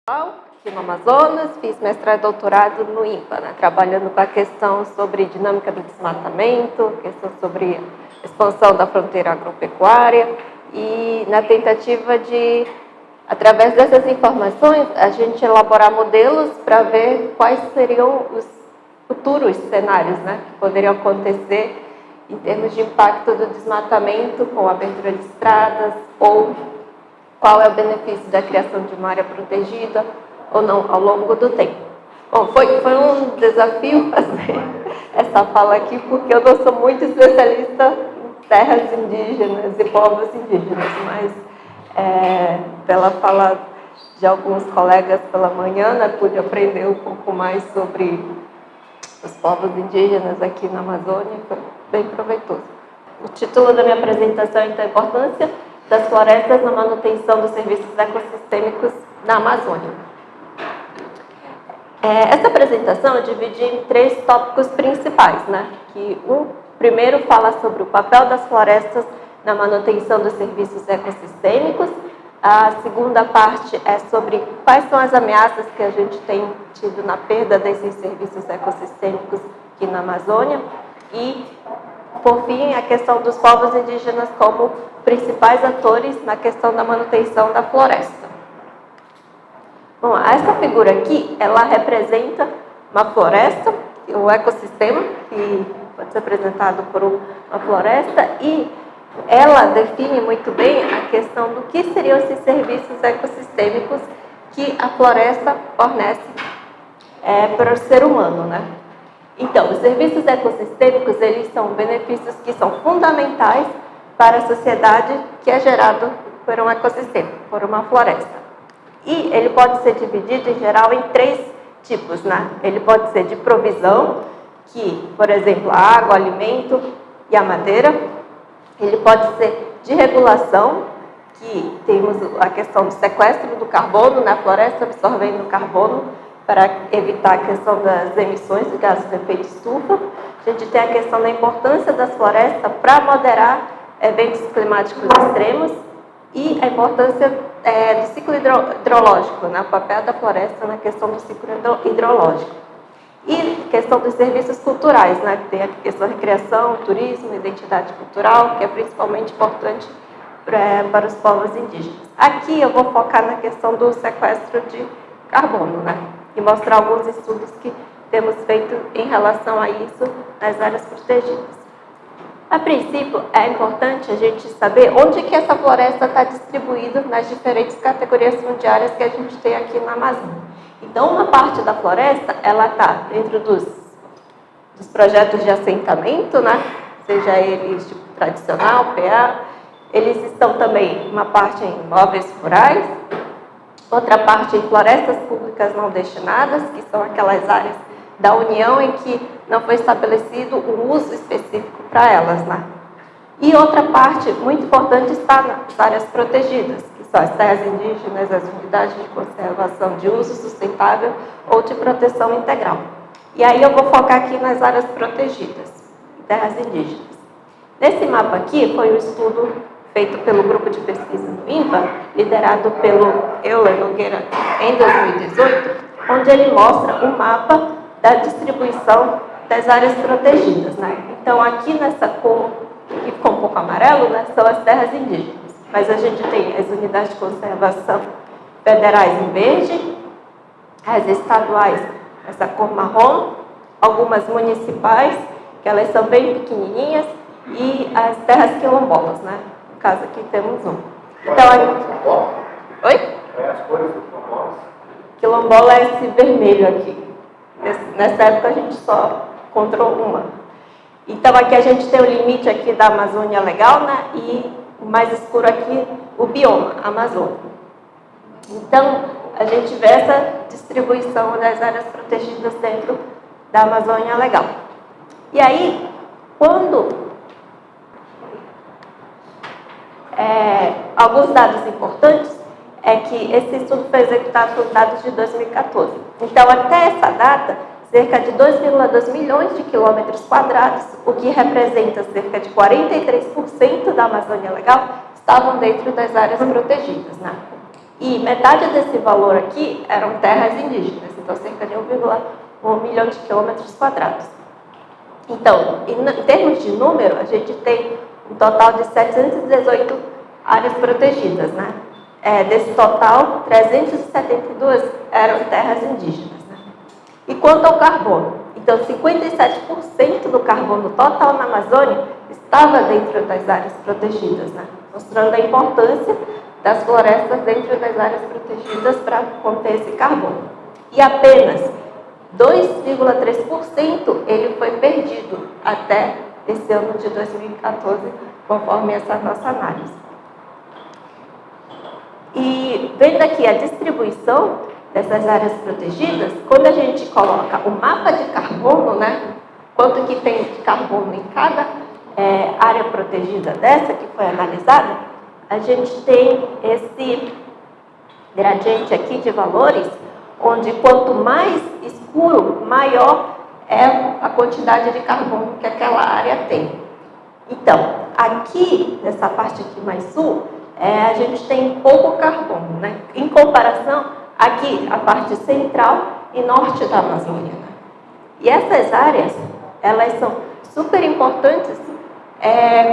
Aqui no Amazonas, fiz mestrado e doutorado no INPA, né, trabalhando com a questão sobre dinâmica do desmatamento, questão sobre expansão da fronteira agropecuária e na tentativa de, através dessas informações, a gente elaborar modelos para ver quais seriam os futuros cenários, né, que poderiam acontecer em termos de impacto do desmatamento com a abertura de estradas ou qual é o benefício da criação de uma área protegida ou não ao longo do tempo. Bom, foi um desafio fazer essa fala aqui, porque eu não sou muito especialista em terras indígenas e povos indígenas, mas pela fala de alguns colegas pela manhã, né, pude aprender um pouco mais sobre os povos indígenas aqui na Amazônia, foi bem proveitoso. O título da minha apresentação é então, a importância das florestas na manutenção dos serviços ecossistêmicos na Amazônia. Essa apresentação eu dividi em 3 tópicos principais, né? O primeiro fala sobre o papel das florestas na manutenção dos serviços ecossistêmicos. A segunda parte é sobre quais são as ameaças que a gente tem tido na perda desses serviços ecossistêmicos aqui na Amazônia. E, por fim, a questão dos povos indígenas como principais atores na questão da manutenção da floresta. Bom, essa figura aqui, ela representa uma floresta, um ecossistema, que pode ser apresentado por uma floresta, e ela define muito bem a questão do que seriam esses serviços ecossistêmicos que a floresta fornece para o ser humano, né? Então, os serviços ecossistêmicos, eles são benefícios que são fundamentais para a sociedade que é gerado por um ecossistema, por uma floresta. E ele pode ser dividido, em geral, em 3 tipos, né? Ele pode ser de provisão, que, por exemplo, a água, o alimento e a madeira. Ele pode ser de regulação, que temos a questão do sequestro do carbono na floresta, absorvendo o carbono para evitar a questão das emissões de gases de efeito estufa. A gente tem a questão da importância das florestas para moderar eventos climáticos extremos e a importância do ciclo hidrológico, né? O papel da floresta na questão do ciclo hidrológico. E questão dos serviços culturais, né? Que tem a questão da recreação, turismo, identidade cultural, que é principalmente importante para os povos indígenas. Aqui eu vou focar na questão do sequestro de carbono, né? E mostrar alguns estudos que temos feito em relação a isso nas áreas protegidas. A princípio, é importante a gente saber onde que essa floresta está distribuída nas diferentes categorias fundiárias que a gente tem aqui na Amazônia. Então, uma parte da floresta, ela está dentro dos projetos de assentamento, né? Seja eles tipo tradicional, PA. Eles estão também, uma parte em imóveis rurais, outra parte em florestas públicas não destinadas, que são aquelas áreas da União em que não foi estabelecido um uso específico para elas, né? E outra parte muito importante está nas áreas protegidas, que são as terras indígenas, as unidades de conservação de uso sustentável ou de proteção integral. E aí eu vou focar aqui nas áreas protegidas, terras indígenas. Nesse mapa aqui foi um estudo feito pelo grupo de pesquisa do INPA, liderado pelo Euler Nogueira em 2018, onde ele mostra um mapa da distribuição das áreas protegidas, né? Então, aqui nessa cor, que ficou um pouco amarelo, né, são as terras indígenas. Mas a gente tem as unidades de conservação federais em verde, as estaduais, essa cor marrom, algumas municipais, que elas são bem pequenininhas, e as terras quilombolas, né? No caso, aqui temos um. Então, oi? As cores do quilombolas? Quilombola é esse vermelho aqui. Nessa época a gente só encontrou uma. Então aqui a gente tem o limite aqui da Amazônia Legal, né? E o mais escuro aqui, o bioma amazônico. Então a gente vê essa distribuição das áreas protegidas dentro da Amazônia Legal. E aí, quando alguns dados importantes é que esse estudo foi executado com dados de 2014. Então, até essa data, cerca de 2,2 milhões de quilômetros quadrados, o que representa cerca de 43% da Amazônia Legal, estavam dentro das áreas protegidas, né? E metade desse valor aqui eram terras indígenas, então cerca de 1,1 milhão de quilômetros quadrados. Então, em termos de número, a gente tem um total de 718 áreas protegidas, né? Desse total, 372 eram terras indígenas. Né? E quanto ao carbono? Então, 57% do carbono total na Amazônia estava dentro das áreas protegidas, né? Mostrando a importância das florestas dentro das áreas protegidas para conter esse carbono. E apenas 2,3% ele foi perdido até esse ano de 2014, conforme essa nossa análise. E vendo aqui a distribuição dessas áreas protegidas, quando a gente coloca o mapa de carbono, né, quanto que tem de carbono em cada área protegida dessa que foi analisada, a gente tem esse gradiente aqui de valores, onde quanto mais escuro, maior é a quantidade de carbono que aquela área tem. Então, aqui, nessa parte aqui mais sul, a gente tem pouco carbono, né? Em comparação, aqui, a parte central e norte da Amazônia. Né? E essas áreas, elas são super importantes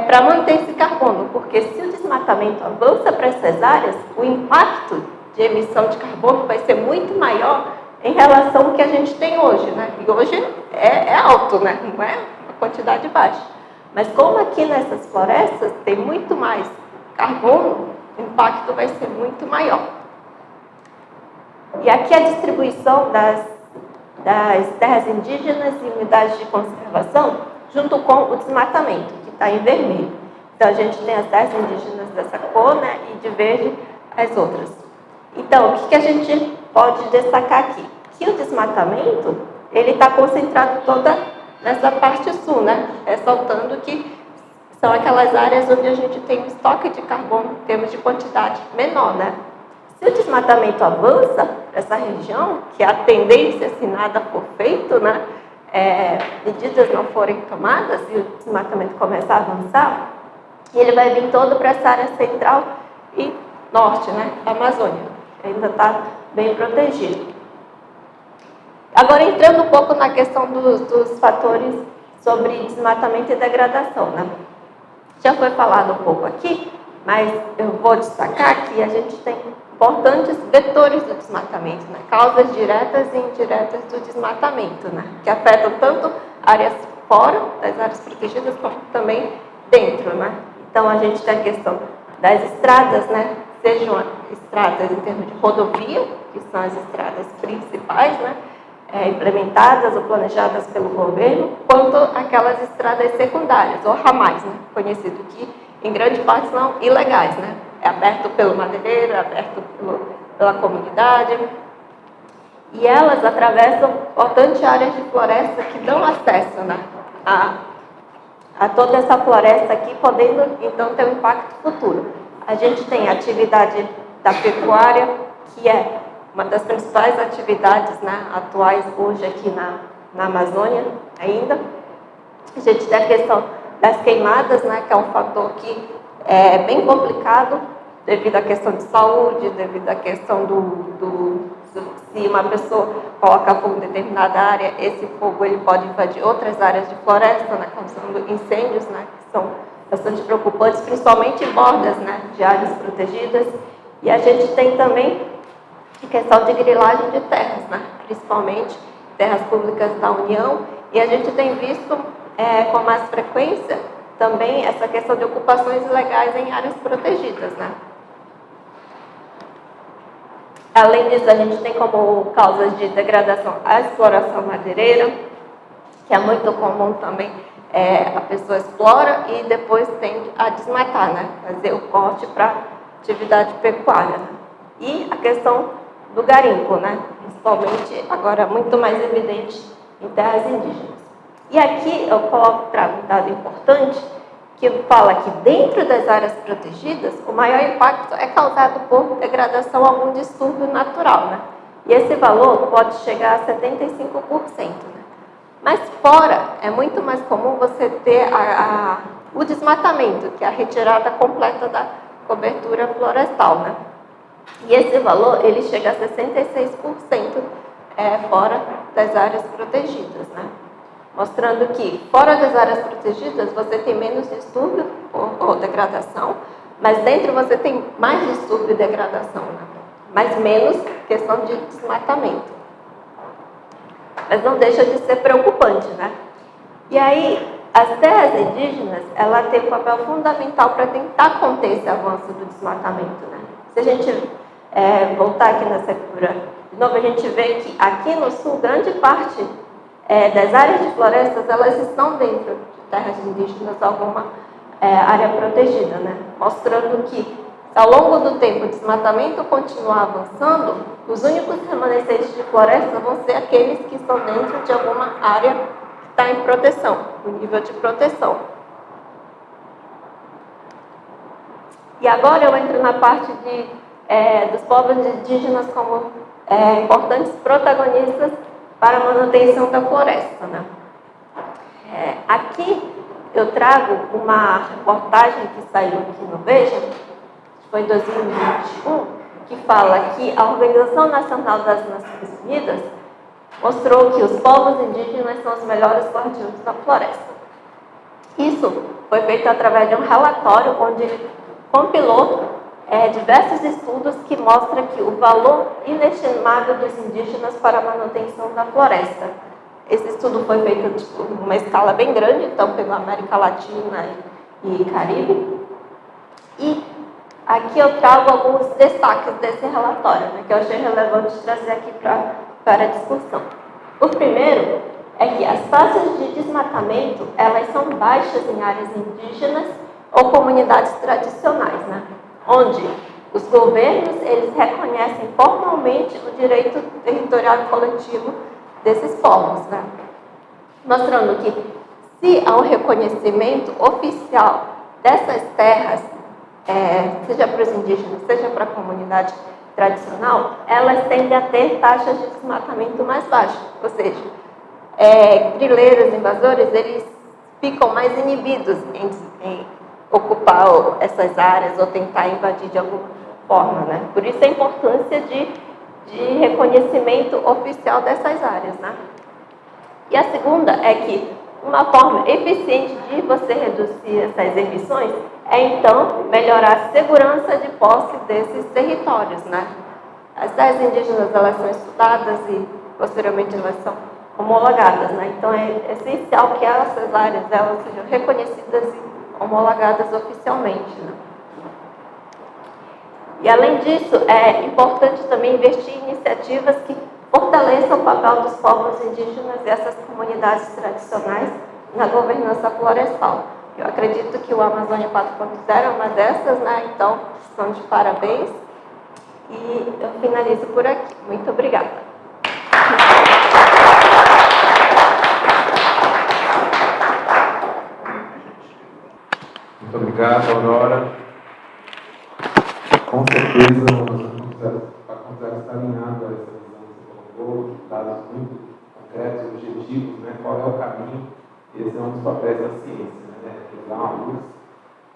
para manter esse carbono, porque se o desmatamento avança para essas áreas, o impacto de emissão de carbono vai ser muito maior em relação ao que a gente tem hoje, né? E hoje é alto, né? Não é uma quantidade baixa. Mas como aqui nessas florestas tem muito mais carbono, o impacto vai ser muito maior. E aqui a distribuição das terras indígenas e unidades de conservação, junto com o desmatamento, que está em vermelho. Então, a gente tem as terras indígenas dessa cor, né, e de verde as outras. Então, o que a gente pode destacar aqui? Que o desmatamento, ele está concentrado toda nessa parte sul, né, ressaltando que são aquelas áreas onde a gente tem um estoque de carbono em termos de quantidade menor, né? Se o desmatamento avança para essa região, que a tendência, se nada for feito, né, medidas não forem tomadas e o desmatamento começar a avançar, ele vai vir todo para essa área central e norte, né, da Amazônia, que ainda está bem protegido. Agora, entrando um pouco na questão dos fatores sobre desmatamento e degradação, né? Já foi falado um pouco aqui, mas eu vou destacar que a gente tem importantes vetores do desmatamento, né? Causas diretas e indiretas do desmatamento, né? Que afetam tanto áreas fora das áreas protegidas, como também dentro, né? Então, a gente tem a questão das estradas, né? Sejam estradas em termos de rodovia, que são as estradas principais, né? Implementadas ou planejadas pelo governo, quanto aquelas estradas secundárias, ou ramais, né? Conhecido que, em grande parte, são ilegais, né? É aberto pelo madeireiro, é aberto pela comunidade. E elas atravessam importantes áreas de floresta que dão acesso, né, a toda essa floresta aqui, podendo, então, ter um impacto futuro. A gente tem a atividade da pecuária, que é uma das principais atividades, né, atuais hoje aqui na Amazônia ainda. A gente tem a questão das queimadas, né, que é um fator que é bem complicado, devido à questão de saúde, devido à questão se uma pessoa coloca fogo em determinada área, esse fogo ele pode invadir outras áreas de floresta, né, causando incêndios, né, que são bastante preocupantes, principalmente em bordas, né, de áreas protegidas. E a gente tem também a questão de grilagem de terras, né, principalmente terras públicas da União, e a gente tem visto com mais frequência também essa questão de ocupações ilegais em áreas protegidas, né. Além disso, a gente tem como causas de degradação a exploração madeireira, que é muito comum também, a pessoa explora e depois tende a desmatar, né? Fazer o corte para atividade pecuária. Né? E a questão do garimpo, né? Principalmente agora muito mais evidente em terras indígenas. E aqui eu trago um dado importante, que fala que dentro das áreas protegidas, o maior impacto é causado por degradação a algum distúrbio natural, né? E esse valor pode chegar a 75%. Né? Mas fora, é muito mais comum você ter o desmatamento, que é a retirada completa da cobertura florestal, né? E esse valor, ele chega a 66% fora das áreas protegidas, né? Mostrando que fora das áreas protegidas você tem menos distúrbio ou degradação, mas dentro você tem mais distúrbio e degradação, né? Mas menos questão de desmatamento. Mas não deixa de ser preocupante, né? E aí, as terras indígenas, ela tem um papel fundamental para tentar conter esse avanço do desmatamento, né? Se a gente voltar aqui nessa figura, de novo, a gente vê que aqui no sul, grande parte das áreas de florestas, elas estão dentro de terras indígenas, alguma área protegida, né? Mostrando que, ao longo do tempo, o desmatamento continuar avançando, os únicos remanescentes de floresta vão ser aqueles que estão dentro de alguma área que está em proteção, no nível de proteção. E agora eu entro na parte dos povos indígenas como importantes protagonistas para a manutenção da floresta, né? Aqui eu trago uma reportagem que saiu aqui no Veja, foi em 2021, que fala que a Organização Nacional das Nações Unidas mostrou que os povos indígenas são os melhores guardiões da floresta. Isso foi feito através de um relatório onde ele compilou diversos estudos que mostram que o valor inestimável dos indígenas para a manutenção da floresta. Esse estudo foi feito em uma escala bem grande, então pela América Latina e Caribe. E aqui eu trago alguns destaques desse relatório, né, que eu achei relevante trazer aqui para a discussão. O primeiro é que as taxas de desmatamento, elas são baixas em áreas indígenas ou comunidades tradicionais, né, onde os governos, eles reconhecem formalmente o direito territorial coletivo desses povos, né, mostrando que se há um reconhecimento oficial dessas terras, seja para os indígenas, seja para a comunidade tradicional, elas tendem a ter taxas de desmatamento mais baixas. Ou seja, grileiros, invasores, eles ficam mais inibidos em ocupar essas áreas ou tentar invadir de alguma forma, né? Por isso a importância de reconhecimento oficial dessas áreas, né? E a segunda é que uma forma eficiente de você reduzir essas emissões é, então, melhorar a segurança de posse desses territórios, né? As terras indígenas, elas são estudadas e, posteriormente, elas são homologadas, né? Então, é essencial que essas áreas, elas sejam reconhecidas e homologadas oficialmente, né? E, além disso, é importante também investir em iniciativas que fortaleçam o papel dos povos indígenas e essas comunidades tradicionais na governança florestal. Eu acredito que o Amazônia 4.0 é uma dessas, né? Então, estão de parabéns. E eu finalizo por aqui. Muito obrigada. Muito obrigado, Aurora. Com certeza, a Conzero está alinhada a essa visão que você colocou, dados muito concretos, objetivos, né? Qual é o caminho. Esse é um dos papéis da ciência, né? Que dá uma luz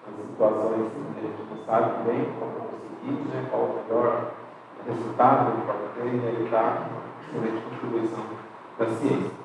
nas situações que a gente não sabe bem como conseguir, né? Qual o melhor resultado que pode ter, e aí está a excelente contribuição da ciência.